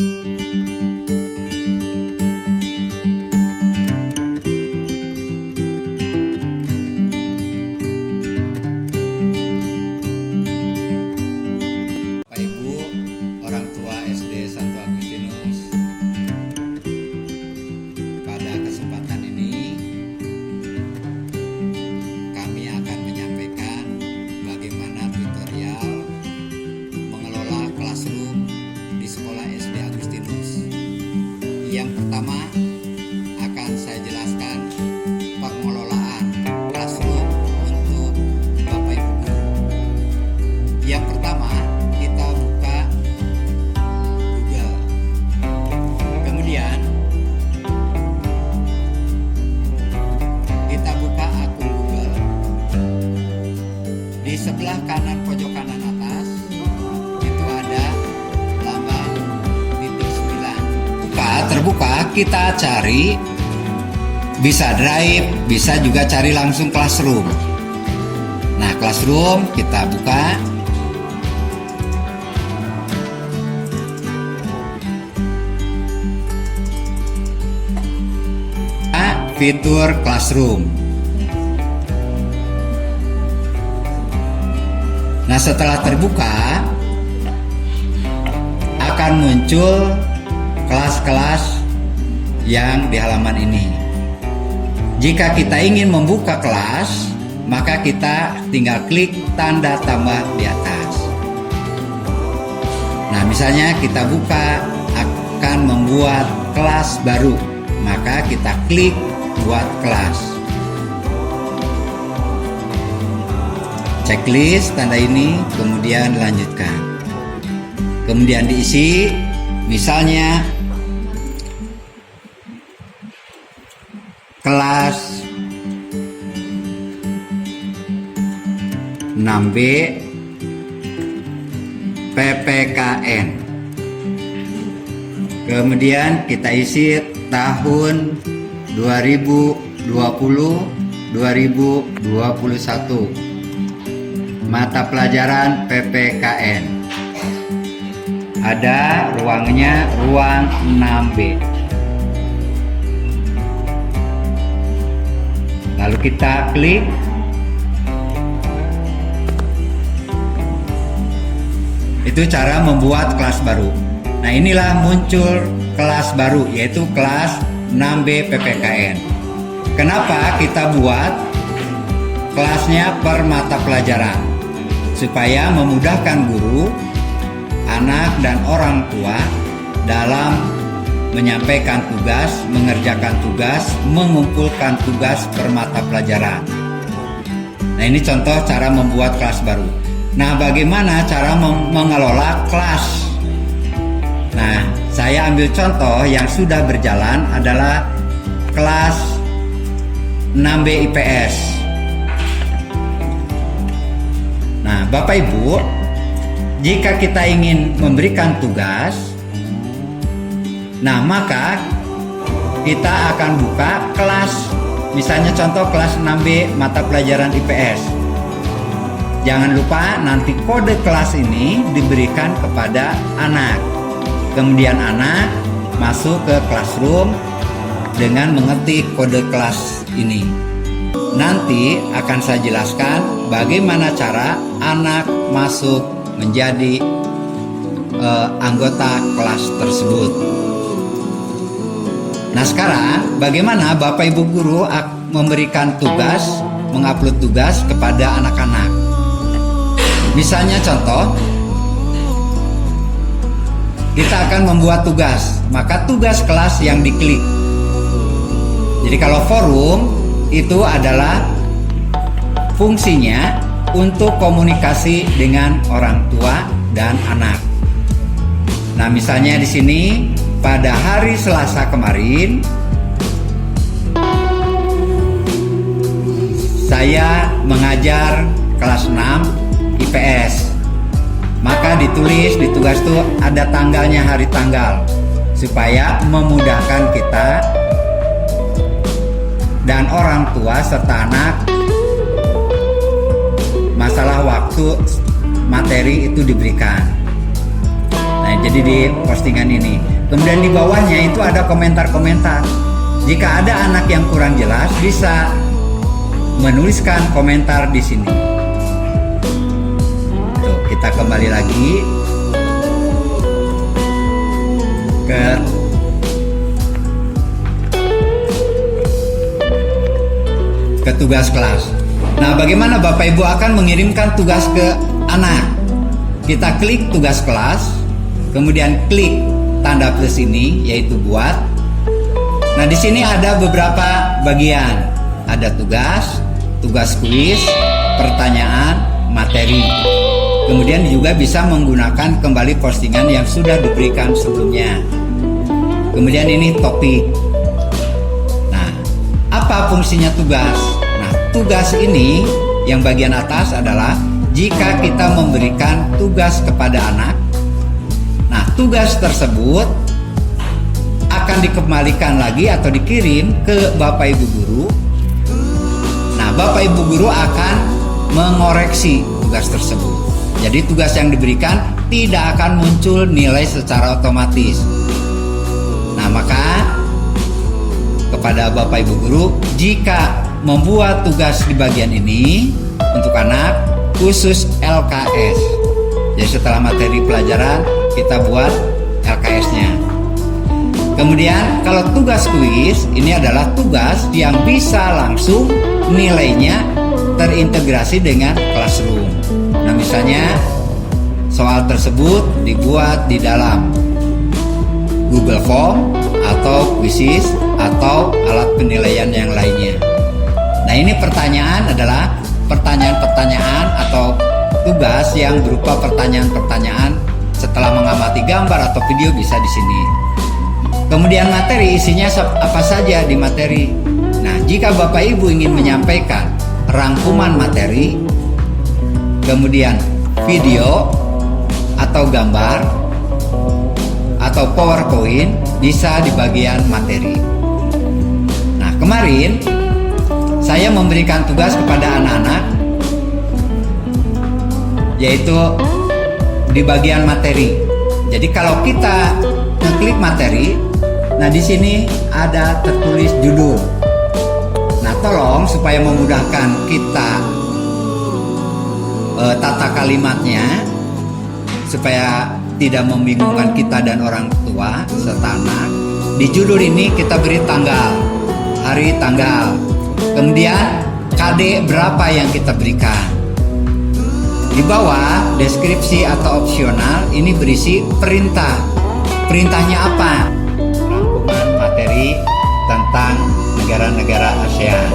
Bapak Ibu, orang tua SD Santo Agustinus, pada kesempatan ini kami akan menyampaikan bagaimana tutorial mengelola classroom di sekolah SD Agustinus. Yang pertama akan saya jelaskan pengelolaan classroom untuk Bapak Ibu guru. Yang pertama, kita buka Google. Kemudian kita buka akun Google. Di sebelah kanan pojok kanan atas itu ada lambang titik 9. Terbuka, kita cari, bisa Drive, bisa juga cari langsung Classroom. Nah, Classroom kita buka. Fitur Classroom. Nah, setelah terbuka akan muncul kelas-kelas yang di halaman ini. Jika kita ingin membuka kelas, maka kita tinggal klik tanda tambah di atas. Nah, misalnya kita buka akan membuat kelas baru, maka kita klik buat kelas. Checklist tanda ini, kemudian lanjutkan. Kemudian diisi, misalnya kelas 6B PPKN. Kemudian kita isi tahun 2020-2021 mata pelajaran PPKN. Ada ruangnya, ruang 6B. Lalu kita klik. Itu cara membuat kelas baru. Nah, inilah muncul kelas baru, yaitu kelas 6B PPKN. Kenapa kita buat kelasnya per mata pelajaran? Supaya memudahkan guru, anak, dan orang tua dalam menyampaikan tugas, mengerjakan tugas, mengumpulkan tugas per mata pelajaran. Nah, ini contoh cara membuat kelas baru. Nah, bagaimana cara mengelola kelas? Nah, saya ambil contoh yang sudah berjalan adalah kelas 6B IPS. Nah, Bapak Ibu, jika kita ingin memberikan tugas, nah maka kita akan buka kelas, misalnya contoh kelas 6B mata pelajaran IPS. Jangan lupa nanti kode kelas ini diberikan kepada anak. Kemudian anak masuk ke classroom dengan mengetik kode kelas ini. Nanti akan saya jelaskan bagaimana cara anak masuk menjadi anggota kelas tersebut. Nah, sekarang bagaimana Bapak Ibu guru memberikan tugas, mengupload tugas kepada anak-anak. Misalnya contoh, kita akan membuat tugas, maka tugas kelas yang diklik. Jadi kalau forum itu adalah fungsinya untuk komunikasi dengan orang tua dan anak. Nah, misalnya di sini pada hari Selasa kemarin saya mengajar kelas 6 IPS. Maka ditulis di tugas itu ada tanggalnya, hari tanggal, supaya memudahkan kita dan orang tua serta anak masalah waktu materi itu diberikan. Nah, jadi di postingan ini Kemudian di bawahnya itu ada komentar-komentar. Jika ada anak yang kurang jelas, bisa menuliskan komentar di sini. Tuh, kita kembali lagi ke tugas kelas. Nah, bagaimana Bapak Ibu akan mengirimkan tugas ke anak? Kita klik tugas kelas, kemudian klik tanda plus ini, yaitu buat. Nah, di sini ada beberapa bagian. Ada tugas kuis, pertanyaan, materi. Kemudian juga bisa menggunakan kembali postingan yang sudah diberikan sebelumnya. Kemudian ini topik. Nah, apa fungsinya tugas? Nah, tugas ini yang bagian atas adalah jika kita memberikan tugas kepada anak. Nah, tugas tersebut akan dikembalikan lagi atau dikirim ke Bapak Ibu guru. Nah, Bapak Ibu guru akan mengoreksi tugas tersebut. Jadi tugas yang diberikan tidak akan muncul nilai secara otomatis. Nah, maka kepada Bapak Ibu guru, jika membuat tugas di bagian ini untuk anak khusus LKS. Jadi setelah materi pelajaran kita buat LKS-nya. Kemudian kalau tugas kuis ini adalah tugas yang bisa langsung nilainya terintegrasi dengan Classroom. Nah, misalnya soal tersebut dibuat di dalam Google Form atau Quizzes atau alat penilaian yang lainnya. Nah, ini pertanyaan adalah pertanyaan-pertanyaan atau tugas yang berupa pertanyaan-pertanyaan setelah mengamati gambar atau video bisa di sini. Kemudian materi isinya apa saja di materi. Nah, jika Bapak Ibu ingin menyampaikan rangkuman materi, kemudian video atau gambar atau PowerPoint bisa di bagian materi. Nah, kemarin saya memberikan tugas kepada anak-anak yaitu di bagian materi. Jadi kalau kita ngeklik materi, nah di sini ada tertulis judul. Nah, tolong supaya memudahkan kita tata kalimatnya supaya tidak membingungkan kita dan orang tua serta anak. Di judul ini kita beri tanggal, hari tanggal. Kemudian KD berapa yang kita berikan. Di bawah deskripsi atau opsional ini berisi perintah. Perintahnya apa? Rangkuman materi tentang negara-negara ASEAN.